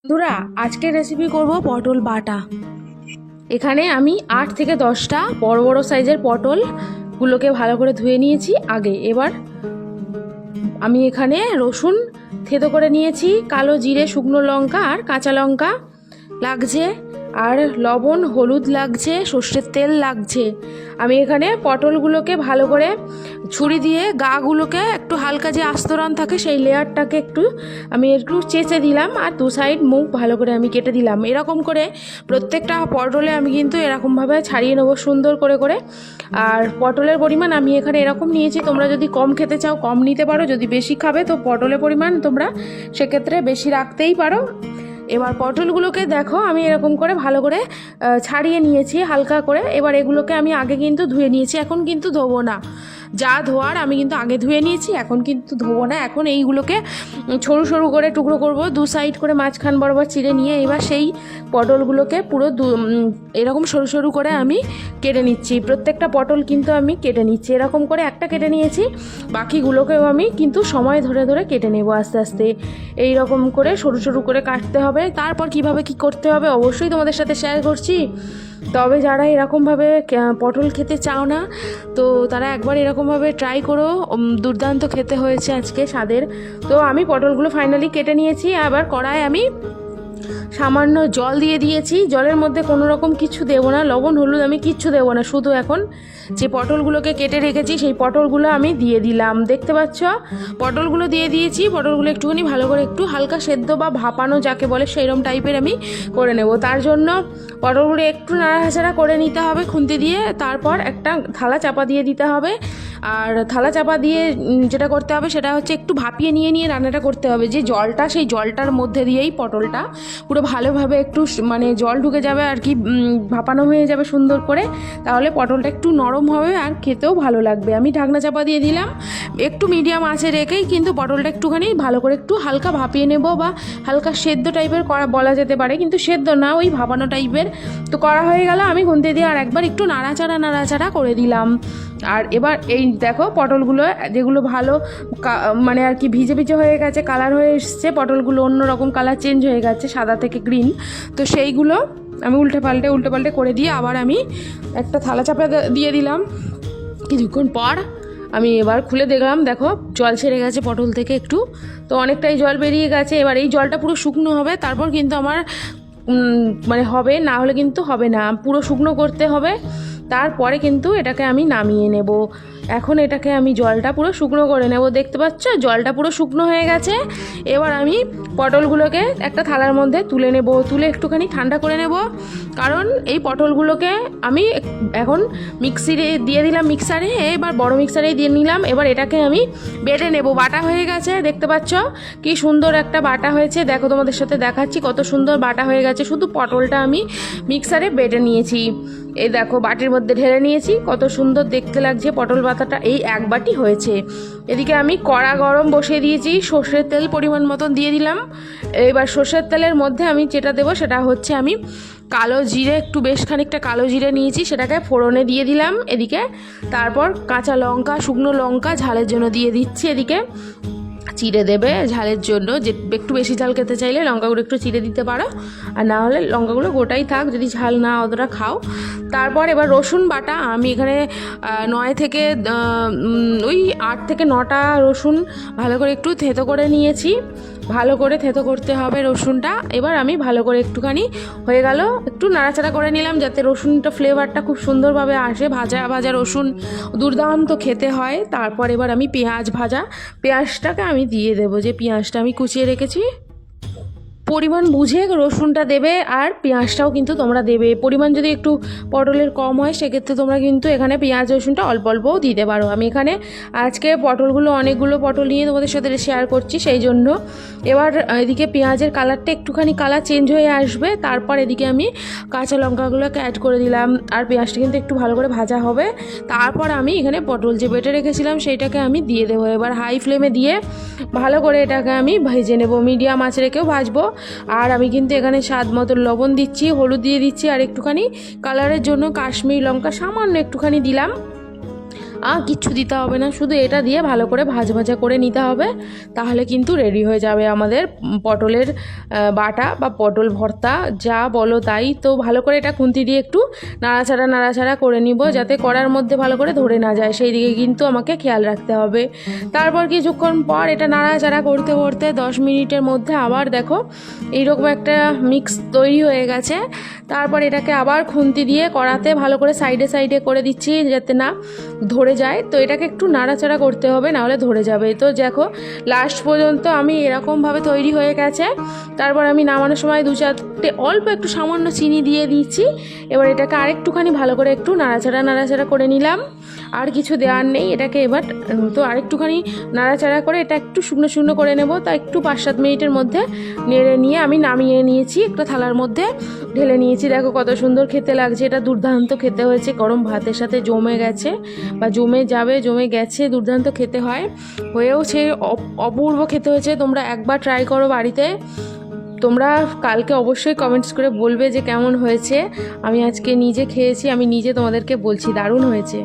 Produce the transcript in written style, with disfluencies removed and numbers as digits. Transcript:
বন্ধুরা, আজকে রেসিপি করব পটল বাটা। এখানে আমি 8 থেকে 10টা বড় বড় সাইজের পটলগুলোকে ভালো করে ধুয়ে নিয়েছি আগে। এবার আমি এখানে রসুন থেতো করে নিয়েছি, কালো জিরে, শুকনো লঙ্কা আর কাঁচা লঙ্কা লাগছে, আর লবণ, হলুদ লাগছে, সর্ষের তেল লাগছে। আমি এখানে পটলগুলোকে ভালো করে ছুরি দিয়ে গাগুলোকে একটু হালকা যে আস্তরণ থাকে সেই লেয়ারটাকে আমি একটু চেঁচে দিলাম, আর দু সাইড মুখ ভালো করে আমি কেটে দিলাম। এরকম করে প্রত্যেকটা পটলে আমি কিন্তু এরকমভাবে ছাড়িয়ে নেবো সুন্দর করে করে। আর পটলের পরিমাণ আমি এখানে এরকম নিয়েছি, তোমরা যদি কম খেতে চাও কম নিতে পারো, যদি বেশি খাবে তো পটলের পরিমাণ তোমরা সেক্ষেত্রে বেশি রাখতেই পারো। এবার পটলগুলোকে দেখো আমি এরকম করে ভালো করে ছাড়িয়ে নিয়েছি হালকা করে। এবার এগুলোকে আমি আগে কিন্তু ধুয়ে নিয়েছি, এখন কিন্তু ধোবো না। যা ধোয়ার আমি কিন্তু আগে ধুয়ে নিয়েছি, এখন কিন্তু ধোবো না। এখন এইগুলোকে সরু সরু করে টুকরো করব, দু সাইড করে মাঝখান বরাবর চিড়ে নিয়ে এবার সেই পটলগুলোকে পুরো এরকম সরু সরু করে আমি কেটে নিচ্ছি। প্রত্যেকটা পটল কিন্তু আমি কেটে নিচ্ছি, এরকম করে একটা কেটে নিয়েছি, বাকিগুলোকেও আমি কিন্তু সময় ধরে ধরে কেটে নেব আস্তে আস্তে। এই রকম করে সরু সরু করে কাটতে হবে। তারপর কিভাবে কি করতে হবে অবশ্যই তোমাদের সাথে শেয়ার করছি। তবে যারা এরকমভাবে পটল খেতে চাও না তো তারা একবার এরকমভাবে ট্রাই করো, দুর্দান্ত খেতে হয়েছে আজকে স্বাদের। তো আমি পটলগুলো ফাইনালি কেটে নিয়েছি। আবার কড়ায় আমি সামান্য জল দিয়ে দিয়েছি, জলের মধ্যে কোনো রকম কিছু দেবো না, লবণ হলুদ আমি কিচ্ছু দেবো না, শুধু এখন যে পটলগুলোকে কেটে রেখেছি সেই পটলগুলো আমি দিয়ে দিলাম। দেখতে পাচ্ছ পটলগুলো দিয়ে দিয়েছি। পটলগুলো একটুখানি ভালো করে একটু হালকা সেদ্ধ বা ভাপানো যাকে বলে সেইরকম টাইপের আমি করে নেব। তার জন্য পটলগুলো একটু নাড়াচাড়া করে নিতে হবে খুন্তি দিয়ে, তারপর একটা থালা চাপা দিয়ে দিতে হবে। আর থালা চাপা দিয়ে যেটা করতে হবে সেটা হচ্ছে একটু ভাপিয়ে নিয়ে নিয়ে রান্নাটা করতে হবে। যে জলটা সেই জলটার মধ্যে দিয়েই পটলটা পুরো ভালোভাবে একটু মানে জল ঢুকে যাবে আর কি, ভাপানো হয়ে যাবে সুন্দর করে, তাহলে পটলটা একটু নরম হবে আর খেতেও ভালো লাগবে। আমি ঢাকনা চাপা দিয়ে দিলাম, একটু মিডিয়াম আঁচে রেখেই কিন্তু পটলটা একটুখানি ভালো করে একটু হালকা ভাপিয়ে নেব, বা হালকা সেদ্ধ টাইপের করা বলা যেতে পারে, কিন্তু সেদ্ধ না, ওই ভাপানো টাইপের। তো করা হয়ে গেল, আমি খুন্তি দিয়ে আর একবার একটু নাড়াচাড়া করে দিলাম। আর এবার এই দেখো পটলগুলো যেগুলো ভালো মানে আর কি ভিজে ভিজে হয়ে গেছে, কালার হয়ে এসছে, পটলগুলো অন্যরকম কালার চেঞ্জ হয়ে গেছে সাদা থেকে গ্রিন। তো সেইগুলো আমি উল্টে পাল্টে করে দিয়ে আবার আমি একটা থালা চাপা দিয়ে দিলাম। কিছুক্ষণ পর আমি এবার খুলে দেখলাম, দেখো জল ছেড়ে গেছে পটল থেকে একটু, তো অনেকটাই জল বেরিয়ে গেছে। এবার এই জলটা পুরো শুকনো হবে, তারপর কিন্তু আমার মানে হবে, না হলে কিন্তু হবে না, পুরো শুকনো করতে হবে। তারপরে কিন্তু এটাকে আমি নামিয়ে নেব। এখন এটাকে আমি জলটা পুরো শুকনো করে নেব। দেখতে পাচ্ছ জলটা পুরো শুকনো হয়ে গেছে। এবার আমি পটলগুলোকে একটা থালার মধ্যে তুলে নেব, তুলে একটুখানি ঠান্ডা করে নেব। কারণ এই পটলগুলোকে আমি এখন মিক্সিতে দিয়ে দিলাম, মিক্সারে, এবার বড় মিক্সারেই দিয়ে নিলাম। এবার এটাকে আমি বেটে নেব। বাটা হয়ে গেছে, দেখতে পাচ্ছ কি সুন্দর একটা বাটা হয়েছে। দেখো তোমাদের সাথে দেখাচ্ছি কত সুন্দর বাটা হয়ে গেছে। শুধু পটলটা আমি মিক্সারে বেটে নিয়েছি। এই দেখো বাটির মধ্যে ঢেলে নিয়েছি, কত সুন্দর দেখতে লাগছে পটল বাটাটা। এই এক বাটি হয়েছে। এদিকে আমি কড়া গরম বসিয়ে দিয়েছি, সর্ষের তেল পরিমাণ মতন দিয়ে দিলাম। এবার সর্ষের তেলের মধ্যে আমি যেটা দেবো সেটা হচ্ছে আমি কালো জিরে, একটু বেশ খানিকটা কালো জিরে নিয়েছি, সেটাকে ফোড়নে দিয়ে দিলাম এদিকে। তারপর কাঁচা লঙ্কা, শুকনো লঙ্কা ঝালের জন্য দিয়ে দিচ্ছি এদিকে। চিড়ে দেবে ঝালের জন্য, যে একটু বেশি ঝাল খেতে চাইলে লঙ্কাগুলো একটু চিড়ে দিতে পারো, আর না হলে লঙ্কাগুলো গোটাই থাক যদি ঝাল না অতটা খাও। তারপর এবার রসুন বাটা আমি এখানে 9 থেকে ওই 8 থেকে 9টা রসুন ভালো করে একটু থেতো করে নিয়েছি। ভালো করে থেতো করতে হবে রসুনটা। এবার আমি ভালো করে একটুখানি হয়ে গেল, একটু নাড়াচাড়া করে নিলাম যাতে রসুনটা ফ্লেভারটা খুব সুন্দরভাবে আসে। ভাজা ভাজা রসুন দুর্দান্ত খেতে হয়। তারপর এবার আমি পেঁয়াজটাকে আমি দিয়ে দেবো, যে পেঁয়াজটা আমি কুচিয়ে রেখেছি। পরিমাণ বুঝে রসুনটা দেবে, আর পেঁয়াজটাও কিন্তু তোমরা দেবে। পরিমাণ যদি একটু পটলের কম হয় সেক্ষেত্রে তোমরা কিন্তু এখানে পেঁয়াজ রসুনটা অল্প অল্পও দিতে পারো। আমি এখানে আজকে অনেকগুলো পটল নিয়ে তোমাদের সাথে শেয়ার করছি, সেই জন্য। এবার এদিকে পেঁয়াজের কালারটা একটুখানি কালার চেঞ্জ হয়ে আসবে, তারপর এদিকে আমি কাঁচা লঙ্কাগুলোকে অ্যাড করে দিলাম, আর পেঁয়াজটা কিন্তু একটু ভালো করে ভাজা হবে। তারপর আমি এখানে পটল যে বেটে রেখেছিলাম সেইটাকে আমি দিয়ে দেবো। এবার হাই ফ্লেমে দিয়ে ভালো করে এটাকে আমি ভেজে নেব, মিডিয়াম আঁচে রেখেও ভাজবো। আর আমি কিন্তু এখানে স্বাদ মতো লবণ দিচ্ছি, হলুদ দিয়ে দিচ্ছি, আর একটুখানি কালারের জন্য কাশ্মীরি লঙ্কা সামান্য একটুখানি দিলাম। কিচ্ছু দিতে হবে না, শুধু এটা দিয়ে ভালো করে ভাজা করে নিতে হবে, তাহলে কিন্তু রেডি হয়ে যাবে আমাদের পটলের বাটা বা পটল ভর্তা যা বলো তাই। তো ভালো করে এটা খুন্তি দিয়ে একটু নাড়াচাড়া করে নিব, যাতে কড়ার মধ্যে ভালো করে ধরে না যায়, সেই দিকে কিন্তু আমাকে খেয়াল রাখতে হবে। তারপর কিছুক্ষণ পর এটা নাড়াচাড়া করতে করতে 10 মিনিটের মধ্যে আবার দেখো এইরকম একটা মিক্স তৈরি হয়ে গেছে। তারপর এটাকে আবার খুন্তি দিয়ে কড়াতে ভালো করে সাইডে করে দিচ্ছি যাতে না ধরে যায়। তো এটাকে একটু নাড়াচাড়া করতে হবে, নাহলে ধরে যাবে। তো দেখো লাস্ট পর্যন্ত আমি এরকমভাবে তৈরি হয়ে গেছে। তারপর আমি নামানোর সময় 2-4টে অল্প একটু সামান্য চিনি দিয়ে দিচ্ছি। এবার এটাকে আরেকটুখানি ভালো করে একটু নাড়াচাড়া করে নিলাম, আর কিছু দেওয়ার নেই। এটাকে এবার তো আরেকটুখানি নাড়াচাড়া করে এটা একটু শুকনো করে নেব। তা একটু 5-7 মিনিটের মধ্যে নেড়ে নিয়ে আমি নামিয়ে নিয়েছি, একটা থালার মধ্যে ঢেলে নিয়েছি। দেখো কত সুন্দর খেতে লাগছে, এটা দুর্দান্ত খেতে হয়েছে, গরম ভাতের সাথে জমে গেছে বা জমে গেছে, দুর্দান্ত খেতে হয়েওছে, অপূর্ব খেতে হয়েছে। তোমরা একবার ট্রাই করো বাড়িতে। তোমরা কালকে অবশ্যই কমেন্টস করে বলবে যে কেমন হয়েছে। আমি আজকে নিজে খেয়েছি, আমি নিজে তোমাদেরকে বলছি দারুণ হয়েছে।